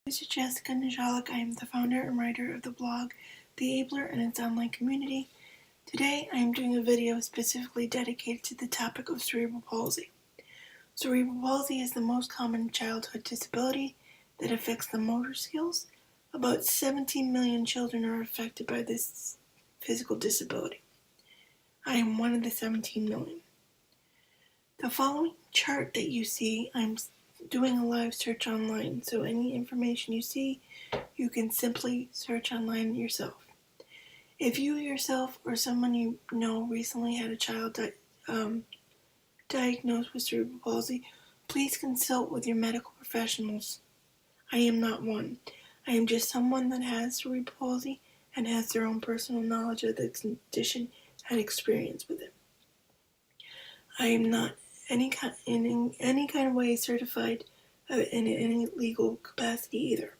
This is Jessica Najalik. I am the founder and writer of the blog The Abler and its online community. Today I am doing a video specifically dedicated to the topic of cerebral palsy. Cerebral palsy is the most common childhood disability that affects the motor skills. About 17 million children are affected by this physical disability. I am one of the 17 million. The following chart that you see, I'm doing a live search online, so any information you see, you can simply search online yourself. If you yourself or someone you know recently had a child diagnosed with cerebral palsy, please consult with your medical professionals. I am not one. I am just someone that has cerebral palsy and has their own personal knowledge of the condition and experience with it. I am not in any kind of way certified in any legal capacity either.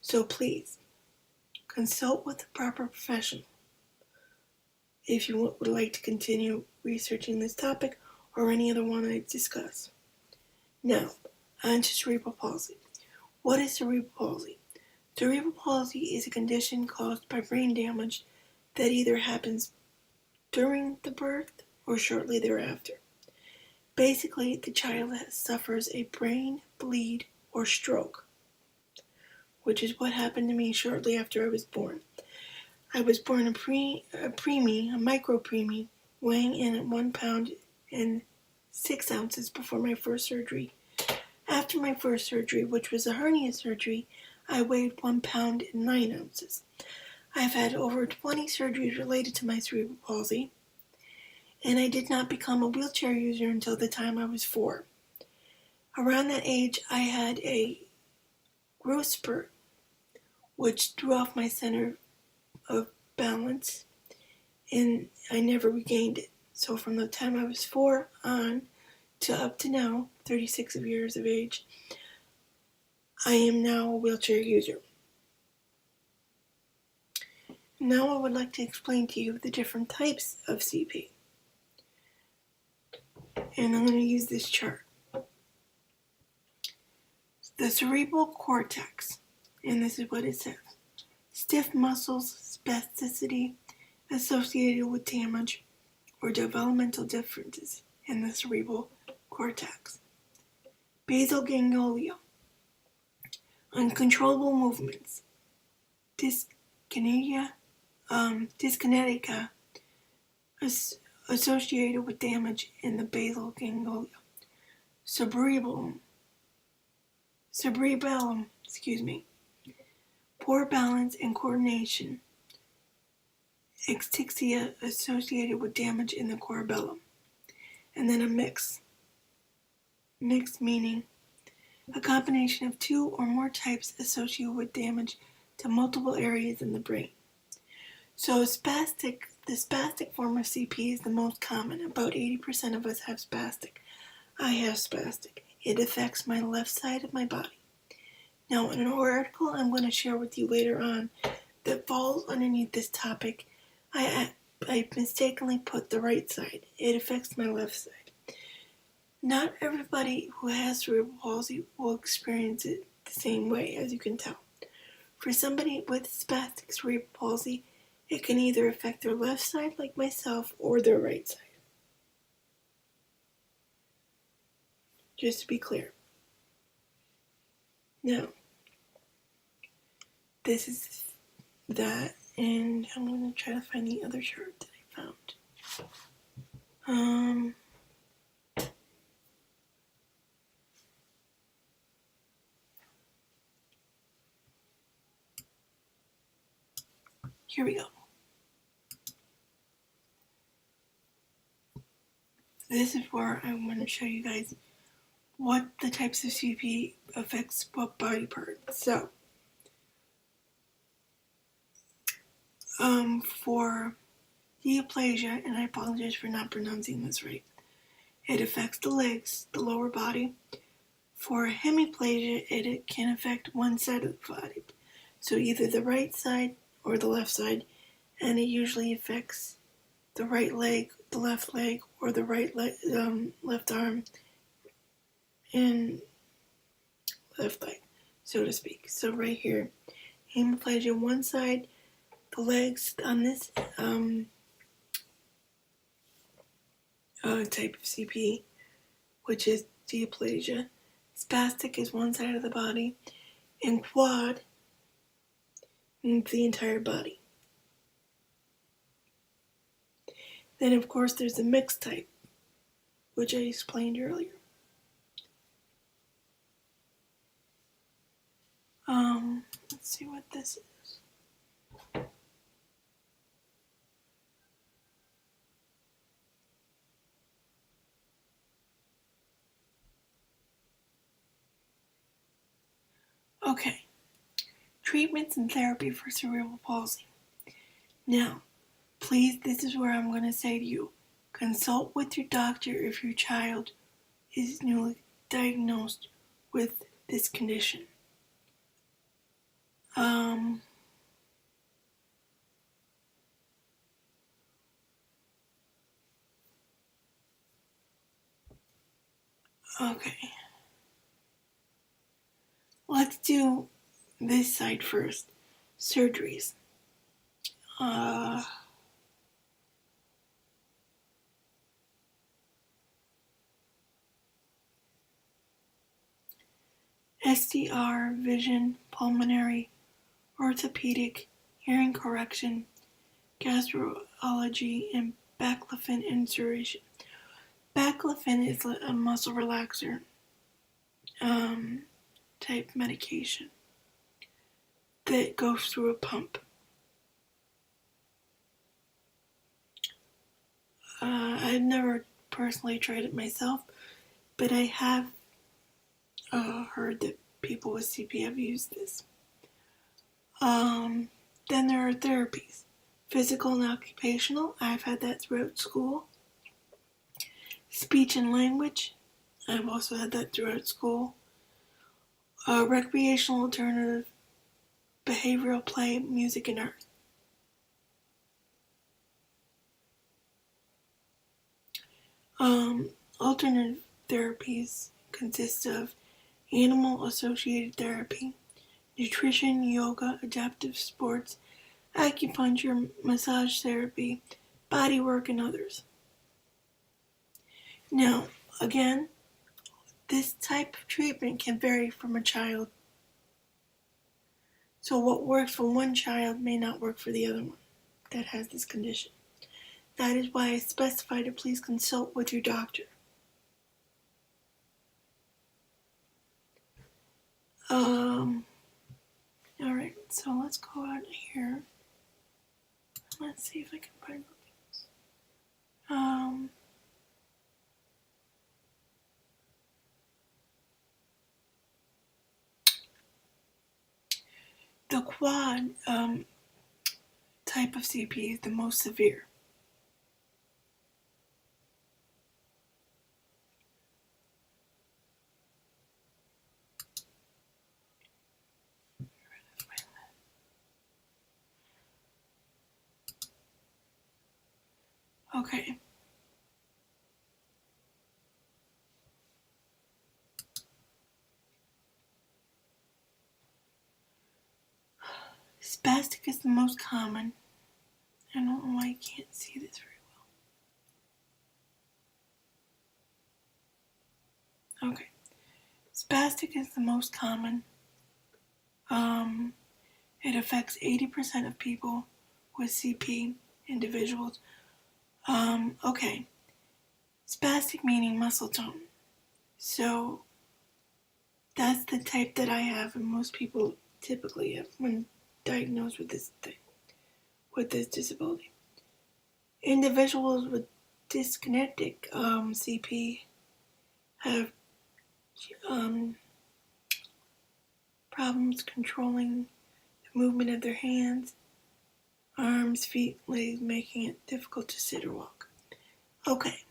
So please, consult with the proper professional if you would like to continue researching this topic or any other one I discuss. Now, on to cerebral palsy. What is cerebral palsy? Cerebral palsy is a condition caused by brain damage that either happens during the birth or shortly thereafter. Basically, the child suffers a brain bleed or stroke, which is what happened to me shortly after I was born. I was born a micro-preemie, weighing in at 1 pound and 6 ounces before my first surgery. After my first surgery, which was a hernia surgery, I weighed 1 pound and 9 ounces. I've had over 20 surgeries related to my cerebral palsy, and I did not become a wheelchair user until the time I was 4. Around that age, I had a growth spurt, which threw off my center of balance, and I never regained it. So from the time I was 4 on to up to now, 36 years of age, I am now a wheelchair user. Now I would like to explain to you the different types of CP. And I'm going to use this chart. The cerebral cortex, and this is what it says. Stiff muscles, spasticity associated with damage or developmental differences in the cerebral cortex. Basal ganglia, uncontrollable movements. Dyskinesia associated with damage in the basal ganglia. Cerebellum, poor balance and coordination. Asphyxia associated with damage in the cerebellum. And then a mix. Mix meaning a combination of 2 or more types associated with damage to multiple areas in the brain. So the spastic form of CP is the most common. About 80% of us have spastic. I have spastic. It affects my left side of my body. Now, in an article I'm going to share with you later on that falls underneath this topic, I mistakenly put the right side. It affects my left side. Not everybody who has cerebral palsy will experience it the same way, as you can tell. For somebody with spastic cerebral palsy, it can either affect their left side, like myself, or their right side. Just to be clear. Now, this is that, and I'm going to try to find the other chart that I found. Here we go. This is where I want to show you guys what the types of CP affects what body part. So, for dysplasia, and I apologize for not pronouncing this right, it affects the legs, the lower body. For hemiplasia, it can affect one side of the body. So either the right side or the left side, and it usually affects the right leg, the left leg, or the left arm and left leg. so to speak. So right here, hemiplegia one side, the legs on this type of CP, which is diplegia. Spastic is one side of the body, and quad means the entire body. Then, of course, there's the mixed type, which I explained earlier. Let's see what this is. Okay, treatments and therapy for cerebral palsy. Now, please, this is where I'm going to say to you, consult with your doctor if your child is newly diagnosed with this condition. Okay. Let's do this side first. Surgeries. SDR, vision, pulmonary, orthopedic, hearing correction, gastrology, and baclofen insertion. Baclofen is a muscle relaxer type medication that goes through a pump. I've never personally tried it myself, but I have heard that people with CP have used this. Then there are therapies. Physical and occupational, I've had that throughout school. Speech and language, I've also had that throughout school. Recreational alternative, behavioral play, music, and art. Alternative therapies consist of animal-associated therapy, nutrition, yoga, adaptive sports, acupuncture, massage therapy, body work, and others. Now, again, this type of treatment can vary from a child. So what works for one child may not work for the other one that has this condition. That is why I specify to please consult with your doctor. Alright, so let's go out here. Let's see if I can find things. The quad type of CP is the most severe. Okay. Spastic is the most common. I don't know why you can't see this very well. Okay. Spastic is the most common. It affects 80% of people with CP individuals. Okay. Spastic meaning muscle tone. So that's the type that I have, and most people typically have when diagnosed with this thing, with this disability. Individuals with dyskinetic CP have problems controlling the movement of their hands, arms, feet, legs, making it difficult to sit or walk. Okay.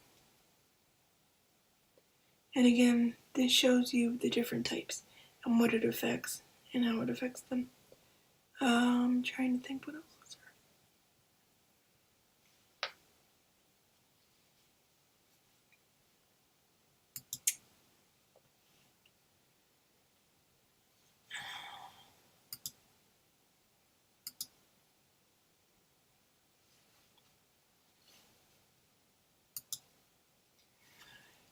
And again, this shows you the different types and what it affects and how it affects them. I'm trying to think what else is there.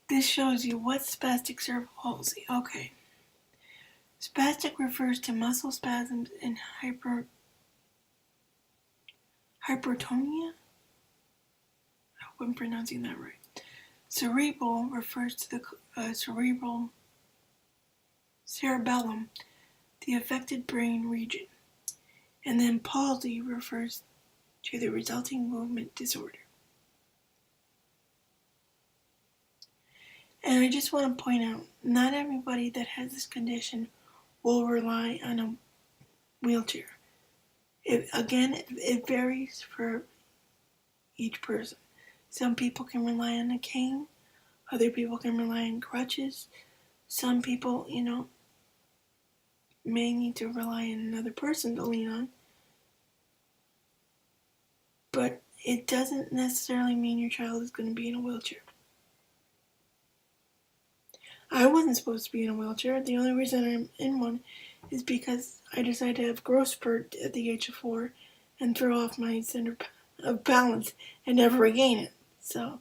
This shows you what's spastic cerebral palsy. Okay. Spastic refers to muscle spasms and hypertonia. I hope I'm pronouncing that right. Cerebral refers to the cerebellum, the affected brain region. And then palsy refers to the resulting movement disorder. And I just want to point out, not everybody that has this condition will rely on a wheelchair. It varies for each person. Some people can rely on a cane, other people can rely on crutches. Some people, may need to rely on another person to lean on. But it doesn't necessarily mean your child is going to be in a wheelchair. I wasn't supposed to be in a wheelchair. The only reason I'm in one is because I decided to have growth spurt at the age of 4 and throw off my center of balance and never regain it. So,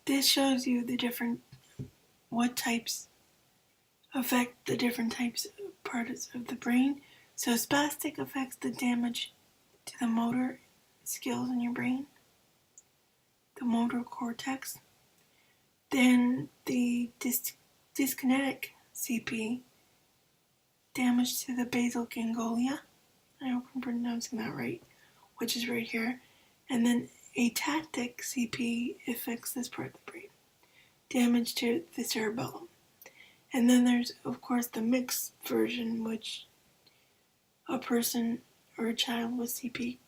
this shows you what types affect the different types of parts of the brain. So spastic affects the damage to the motor skills in your brain, the motor cortex. Then the dyskinetic CP, damage to the basal ganglia. I hope I'm pronouncing that right, which is right here. And then atactic CP affects this part of the brain, damage to the cerebellum. And then there's, of course, the mixed version, which a person or a child with CP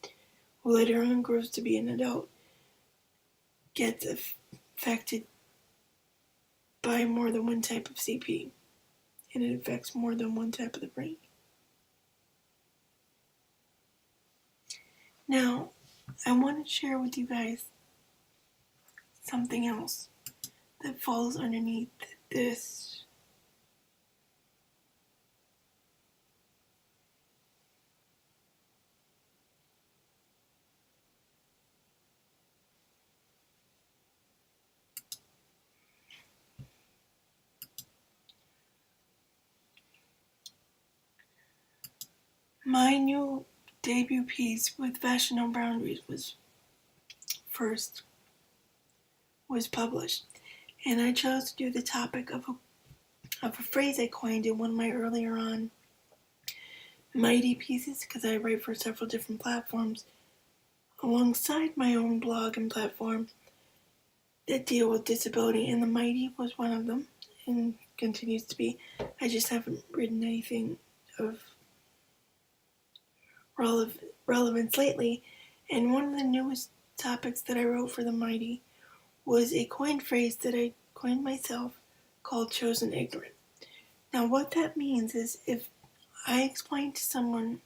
who later on grows to be an adult gets affected by more than one type of CP, and it affects more than one type of the brain. Now, I want to share with you guys something else that falls underneath this. My new debut piece with Fashion No Boundaries was published, and I chose to do the topic of a phrase I coined in one of my earlier on Mighty pieces, because I write for several different platforms alongside my own blog and platform that deal with disability, and the Mighty was one of them and continues to be. I just haven't written anything of relevance lately, and one of the newest topics that I wrote for the Mighty was a coined phrase that I coined myself called chosen ignorant. Now what that means is if I explain to someone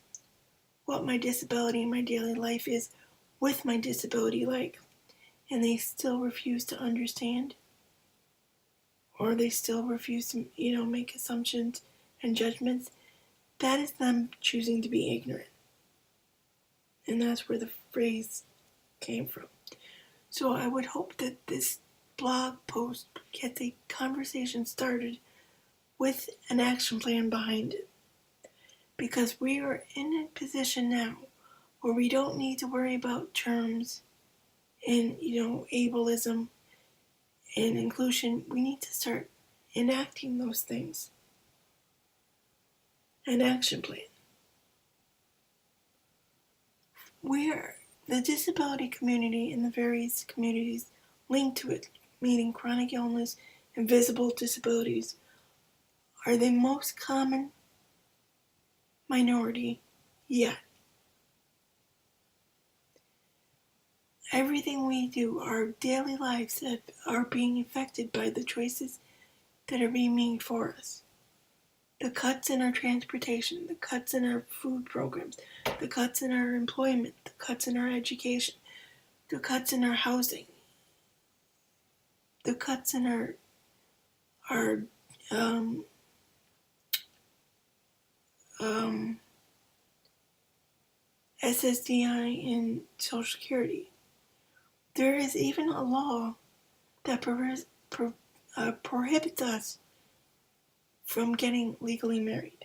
what my disability in my daily life is with my disability like, and they still refuse to understand, or they still refuse to, make assumptions and judgments, that is them choosing to be ignorant. And that's where the phrase came from. So I would hope that this blog post gets a conversation started with an action plan behind it. Because we are in a position now where we don't need to worry about terms and, ableism and inclusion. We need to start enacting those things. An action plan. The disability community and the various communities linked to it, meaning chronic illness and visible disabilities, are the most common minority yet. Everything we do, our daily lives are being affected by the choices that are being made for us. The cuts in our transportation, the cuts in our food programs, the cuts in our employment, the cuts in our education, the cuts in our housing, the cuts in our um, um, SSDI and Social Security. There is even a law that prohibits us from getting legally married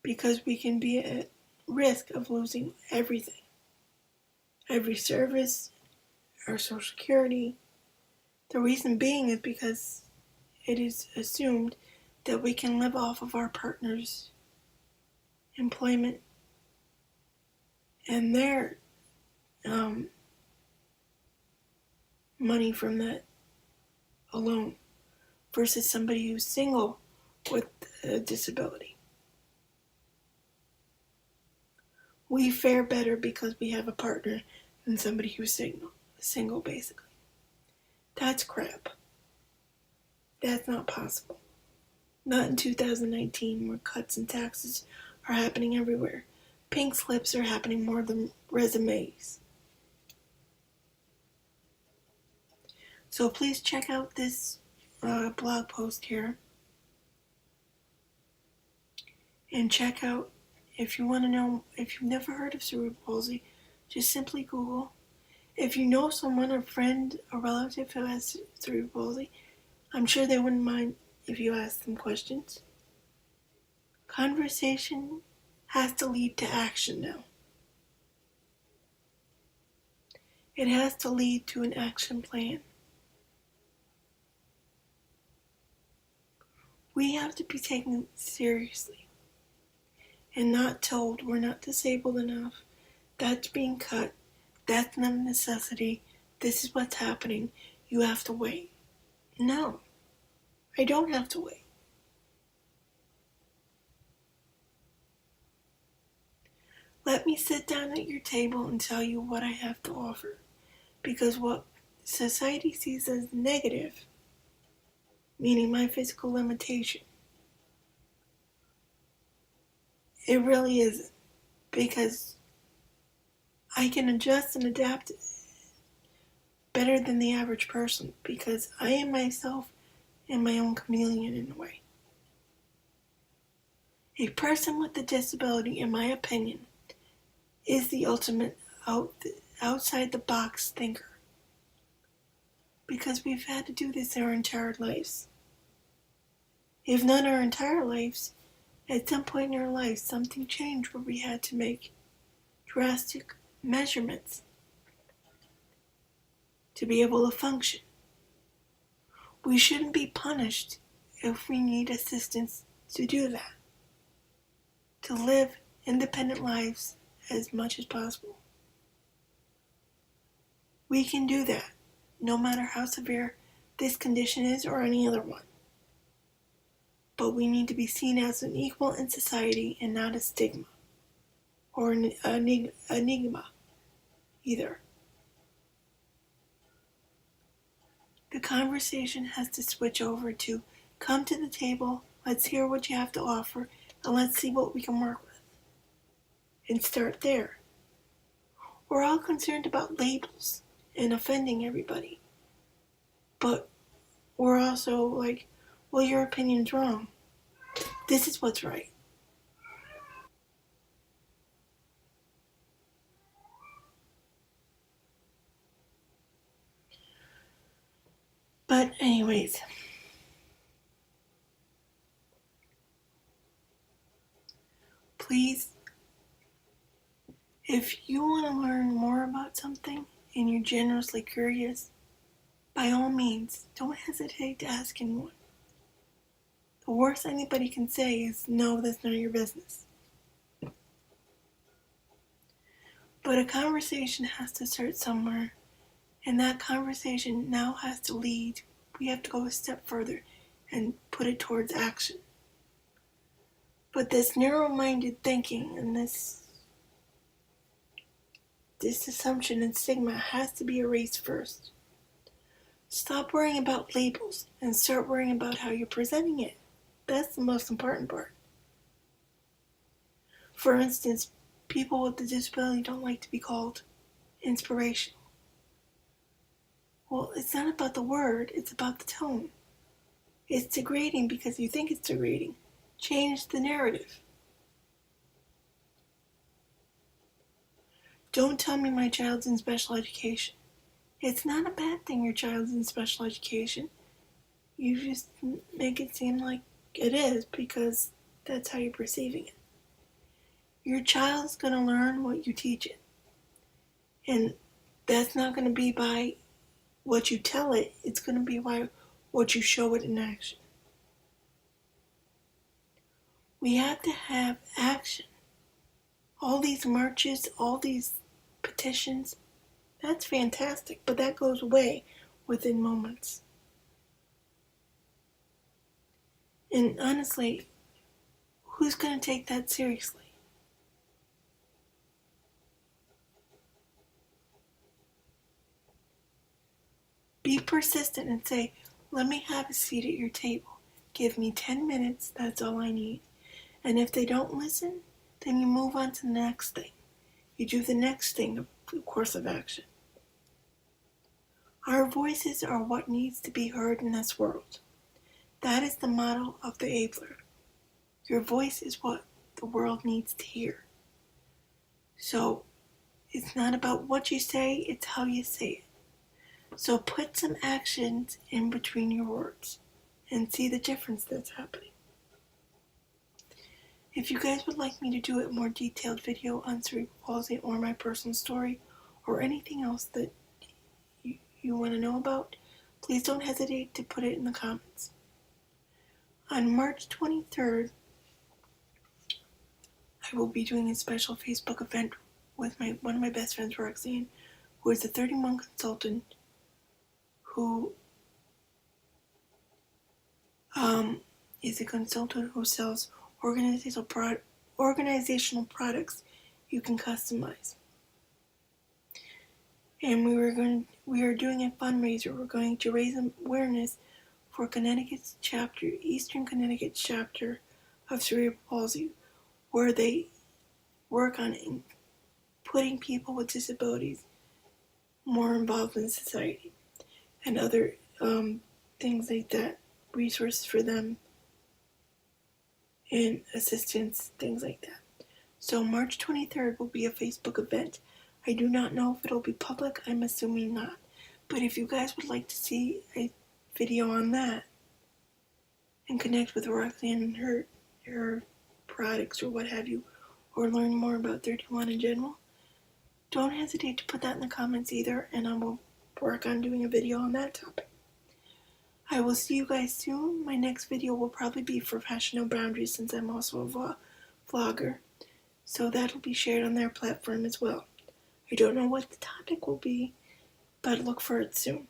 because we can be at risk of losing everything. Every service, our Social Security. The reason being is because it is assumed that we can live off of our partner's employment and their money from that alone versus somebody who's single with a disability. We fare better because we have a partner than somebody who's single basically. That's crap. That's not possible. Not in 2019 where cuts in taxes are happening everywhere. Pink slips are happening more than resumes. So please check out this blog post here. And check out, if you want to know, if you've never heard of cerebral palsy, just simply Google. If you know someone, a friend, a relative who has cerebral palsy, I'm sure they wouldn't mind if you ask them questions. Conversation has to lead to action now. It has to lead to an action plan. We have to be taken seriously and not told we're not disabled enough. That's being cut. That's not a necessity. This is what's happening. You have to wait. No, I don't have to wait. Let me sit down at your table and tell you what I have to offer. Because what society sees as negative, meaning my physical limitation, it really isn't. Because I can adjust and adapt better than the average person. Because I am myself and my own chameleon in a way. A person with a disability, in my opinion, is the ultimate outside the box thinker. Because we've had to do this our entire lives. If not our entire lives, at some point in our lives, something changed where we had to make drastic measurements to be able to function. We shouldn't be punished if we need assistance to do that, to live independent lives as much as possible. We can do that, no matter how severe this condition is or any other one. But we need to be seen as an equal in society and not a stigma or an enigma either. The conversation has to switch over to come to the table, let's hear what you have to offer, and let's see what we can work with. And start there. We're all concerned about labels and offending everybody. But we're also like, well, your opinion's wrong. This is what's right. But anyways, please, if you want to learn more about something and you're generously curious, by all means, don't hesitate to ask anyone. The worst anybody can say is, no, that's none of your business. But a conversation has to start somewhere, and that conversation now has to lead. We have to go a step further and put it towards action. But this narrow-minded thinking and this assumption and stigma has to be erased first. Stop worrying about labels and start worrying about how you're presenting it. That's the most important part. For instance, people with a disability don't like to be called inspirational. Well, it's not about the word, it's about the tone. It's degrading because you think it's degrading. Change the narrative. Don't tell me my child's in special education. It's not a bad thing your child's in special education. You just make it seem like it is because that's how you're perceiving it. Your child's going to learn what you teach it. And that's not going to be by what you tell it. It's going to be by what you show it in action. We have to have action. All these marches, all these petitions, that's fantastic, but that goes away within moments. And honestly, who's going to take that seriously? Be persistent and say, let me have a seat at your table. Give me 10 minutes, that's all I need. And if they don't listen, then you move on to the next thing. You do the next thing, the course of action. Our voices are what needs to be heard in this world. That is the motto of the Abler. Your voice is what the world needs to hear. So it's not about what you say, it's how you say it. So put some actions in between your words and see the difference that's happening. If you guys would like me to do a more detailed video on cerebral palsy or my personal story or anything else that you want to know about, please don't hesitate to put it in the comments. On March 23rd, I will be doing a special Facebook event with one of my best friends, Roxanne, who is a 30-month consultant who is a consultant who sells organizational products you can customize. And we are doing a fundraiser. We're going to raise awareness for Connecticut's chapter, Eastern Connecticut chapter of Cerebral Palsy, where they work on putting people with disabilities more involved in society and other things like that, resources for them and assistance, things like that. So March 23rd will be a Facebook event. I do not know if it'll be public. I'm assuming not. But if you guys would like to see a video on that and connect with Roxanne and her products or what have you, or learn more about 31 in general, don't hesitate to put that in the comments either, and I will work on doing a video on that topic. I will see you guys soon. My next video will probably be for Fashion No Boundaries, since I'm also a vlogger. So that will be shared on their platform as well. I don't know what the topic will be, but look for it soon.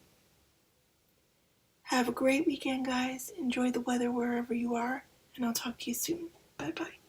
Have a great weekend, guys. Enjoy the weather wherever you are, and I'll talk to you soon. Bye-bye.